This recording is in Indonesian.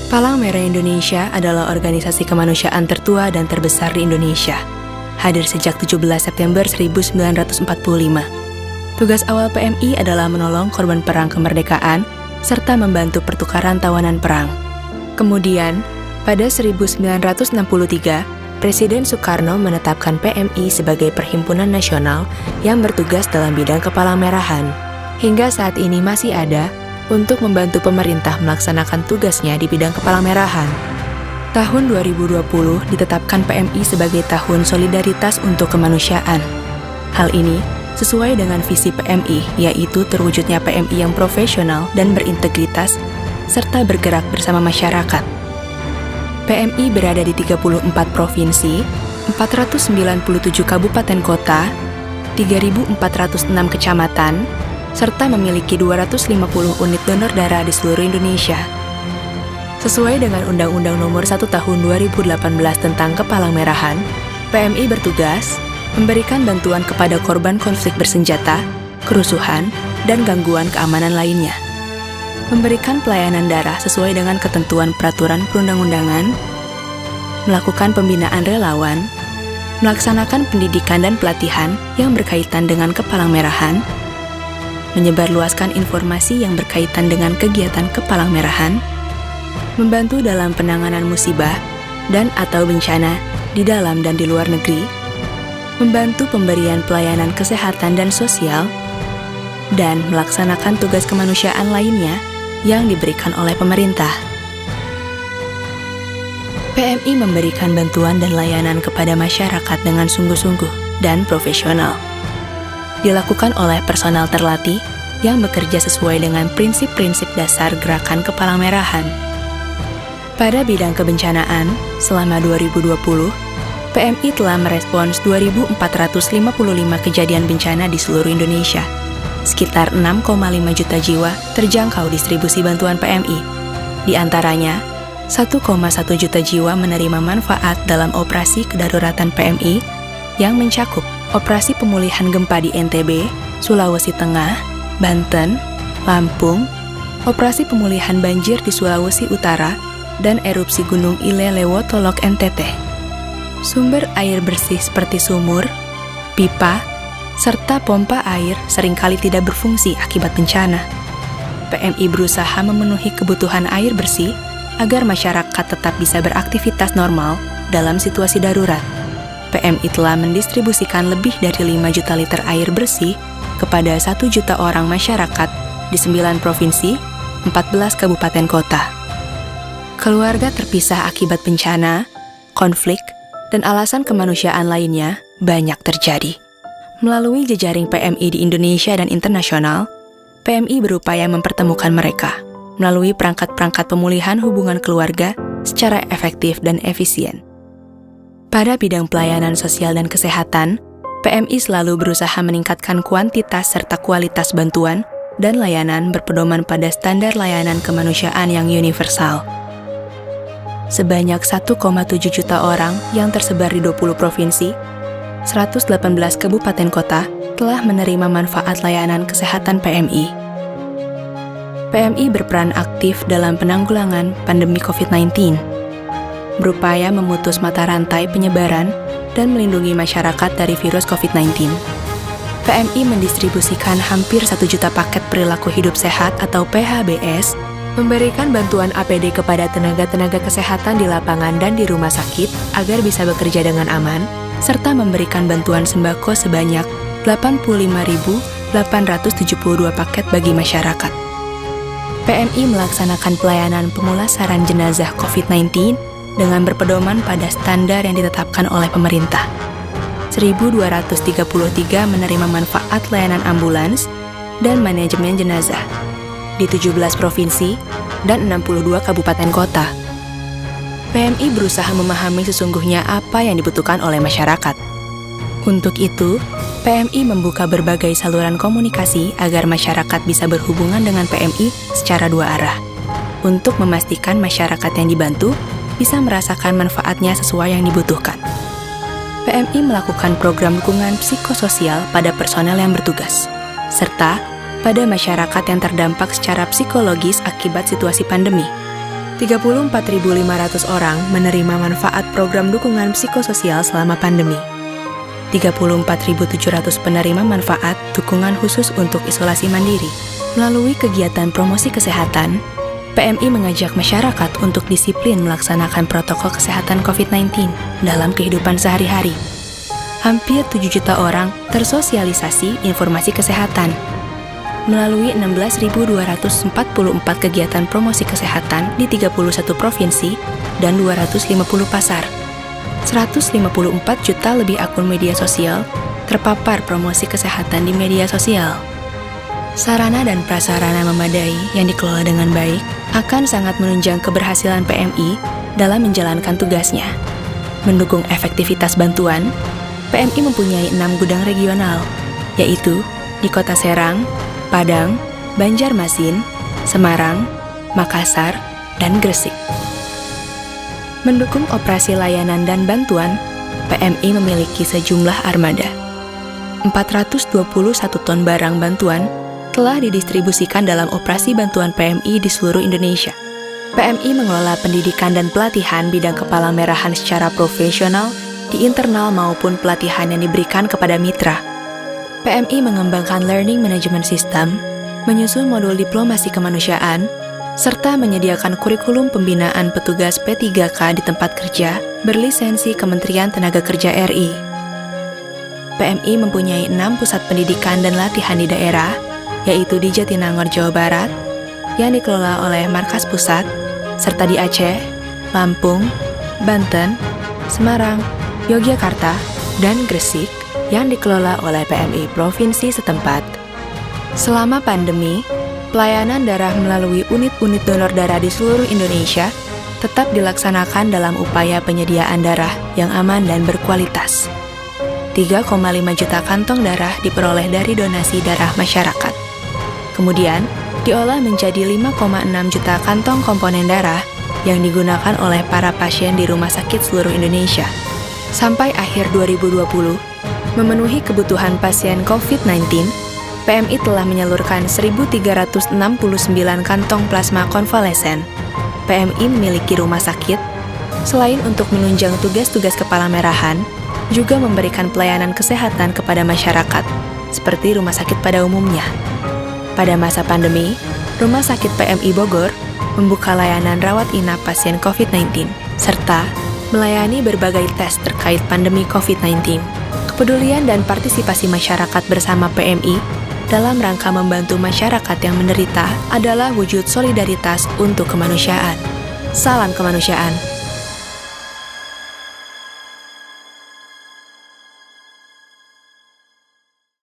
Palang Merah Indonesia adalah organisasi kemanusiaan tertua dan terbesar di Indonesia. Hadir sejak 17 September 1945. Tugas awal PMI adalah menolong korban perang kemerdekaan serta membantu pertukaran tawanan perang. Kemudian, pada 1963, Presiden Soekarno menetapkan PMI sebagai perhimpunan nasional yang bertugas dalam bidang kepalang-merahan. Hingga saat ini masih ada untuk membantu pemerintah melaksanakan tugasnya di bidang kepalang-merahan. Tahun 2020 ditetapkan PMI sebagai Tahun Solidaritas untuk Kemanusiaan. Hal ini sesuai dengan visi PMI, yaitu terwujudnya PMI yang profesional dan berintegritas, serta bergerak bersama masyarakat. PMI berada di 34 provinsi, 497 kabupaten kota, 3.406 kecamatan, serta memiliki 250 unit donor darah di seluruh Indonesia. Sesuai dengan Undang-Undang Nomor 1 Tahun 2018 tentang Kepalang-merahan, PMI bertugas memberikan bantuan kepada korban konflik bersenjata, kerusuhan, dan gangguan keamanan lainnya. Memberikan pelayanan darah sesuai dengan ketentuan peraturan perundang-undangan, melakukan pembinaan relawan, melaksanakan pendidikan dan pelatihan yang berkaitan dengan kepalang-merahan, menyebarluaskan informasi yang berkaitan dengan kegiatan kepalang-merahan, membantu dalam penanganan musibah dan atau bencana di dalam dan di luar negeri, membantu pemberian pelayanan kesehatan dan sosial, dan melaksanakan tugas kemanusiaan lainnya yang diberikan oleh pemerintah. PMI memberikan bantuan dan layanan kepada masyarakat dengan sungguh-sungguh dan profesional. Dilakukan oleh personal terlatih yang bekerja sesuai dengan prinsip-prinsip dasar gerakan kepalang-merahan. Pada bidang kebencanaan, selama 2020, PMI telah merespons 2.455 kejadian bencana di seluruh Indonesia. Sekitar 6,5 juta jiwa terjangkau distribusi bantuan PMI. Di antaranya, 1,1 juta jiwa menerima manfaat dalam operasi kedaruratan PMI yang mencakup operasi pemulihan gempa di NTB, Sulawesi Tengah, Banten, Lampung, operasi pemulihan banjir di Sulawesi Utara, dan erupsi Gunung Ile Lewotolok NTT. Sumber air bersih seperti sumur, pipa, serta pompa air seringkali tidak berfungsi akibat bencana. PMI berusaha memenuhi kebutuhan air bersih agar masyarakat tetap bisa beraktivitas normal dalam situasi darurat. PMI telah mendistribusikan lebih dari 5 juta liter air bersih kepada 1 juta orang masyarakat di 9 provinsi, 14 kabupaten kota. Keluarga terpisah akibat bencana, konflik, dan alasan kemanusiaan lainnya banyak terjadi. Melalui jejaring PMI di Indonesia dan internasional, PMI berupaya mempertemukan mereka melalui perangkat-perangkat pemulihan hubungan keluarga secara efektif dan efisien. Pada bidang pelayanan sosial dan kesehatan, PMI selalu berusaha meningkatkan kuantitas serta kualitas bantuan dan layanan berpedoman pada standar layanan kemanusiaan yang universal. Sebanyak 1,7 juta orang yang tersebar di 20 provinsi, 118 kabupaten kota telah menerima manfaat layanan kesehatan PMI. PMI berperan aktif dalam penanggulangan pandemi COVID-19, berupaya memutus mata rantai penyebaran dan melindungi masyarakat dari virus COVID-19. PMI mendistribusikan hampir 1 juta paket perilaku hidup sehat atau PHBS, memberikan bantuan APD kepada tenaga-tenaga kesehatan di lapangan dan di rumah sakit agar bisa bekerja dengan aman, serta memberikan bantuan sembako sebanyak 85.872 paket bagi masyarakat. PMI melaksanakan pelayanan pemulasaran jenazah COVID-19 dengan berpedoman pada standar yang ditetapkan oleh pemerintah. 1.233 menerima manfaat layanan ambulans dan manajemen jenazah di 17 provinsi dan 62 kabupaten kota. PMI berusaha memahami sesungguhnya apa yang dibutuhkan oleh masyarakat. Untuk itu, PMI membuka berbagai saluran komunikasi agar masyarakat bisa berhubungan dengan PMI secara dua arah, untuk memastikan masyarakat yang dibantu bisa merasakan manfaatnya sesuai yang dibutuhkan. PMI melakukan program dukungan psikososial pada personel yang bertugas, serta pada masyarakat yang terdampak secara psikologis akibat situasi pandemi. 34.500 orang menerima manfaat program dukungan psikososial selama pandemi. 34.700 penerima manfaat dukungan khusus untuk isolasi mandiri. Melalui kegiatan promosi kesehatan, PMI mengajak masyarakat untuk disiplin melaksanakan protokol kesehatan COVID-19 dalam kehidupan sehari-hari. Hampir 7 juta orang tersosialisasi informasi kesehatan melalui 16.244 kegiatan promosi kesehatan di 31 provinsi dan 250 pasar. 154 juta lebih akun media sosial terpapar promosi kesehatan di media sosial. Sarana dan prasarana memadai yang dikelola dengan baik akan sangat menunjang keberhasilan PMI dalam menjalankan tugasnya. Mendukung efektivitas bantuan, PMI mempunyai 6 gudang regional, yaitu di Kota Serang, Padang, Banjarmasin, Semarang, Makassar, dan Gresik. Mendukung operasi layanan dan bantuan, PMI memiliki sejumlah armada. 421 ton barang bantuan telah didistribusikan dalam operasi bantuan PMI di seluruh Indonesia. PMI mengelola pendidikan dan pelatihan bidang kepala merahan secara profesional di internal maupun pelatihan yang diberikan kepada mitra. PMI mengembangkan Learning Management System, menyusun modul diplomasi kemanusiaan, serta menyediakan kurikulum pembinaan petugas P3K di tempat kerja berlisensi Kementerian Tenaga Kerja RI. PMI mempunyai 6 pusat pendidikan dan latihan di daerah, yaitu di Jatinangor, Jawa Barat, yang dikelola oleh Markas Pusat, serta di Aceh, Lampung, Banten, Semarang, Yogyakarta, dan Gresik, yang dikelola oleh PMI Provinsi setempat. Selama pandemi, pelayanan darah melalui unit-unit donor darah di seluruh Indonesia tetap dilaksanakan dalam upaya penyediaan darah yang aman dan berkualitas. 3,5 juta kantong darah diperoleh dari donasi darah masyarakat. Kemudian, diolah menjadi 5,6 juta kantong komponen darah yang digunakan oleh para pasien di rumah sakit seluruh Indonesia. Sampai akhir 2020, memenuhi kebutuhan pasien COVID-19, PMI telah menyalurkan 1.369 kantong plasma konvalesen. PMI memiliki rumah sakit, selain untuk menunjang tugas-tugas kepala merahan, juga memberikan pelayanan kesehatan kepada masyarakat, seperti rumah sakit pada umumnya. Pada masa pandemi, Rumah Sakit PMI Bogor membuka layanan rawat inap pasien COVID-19, serta melayani berbagai tes terkait pandemi COVID-19. Kepedulian dan partisipasi masyarakat bersama PMI dalam rangka membantu masyarakat yang menderita adalah wujud solidaritas untuk kemanusiaan. Salam kemanusiaan.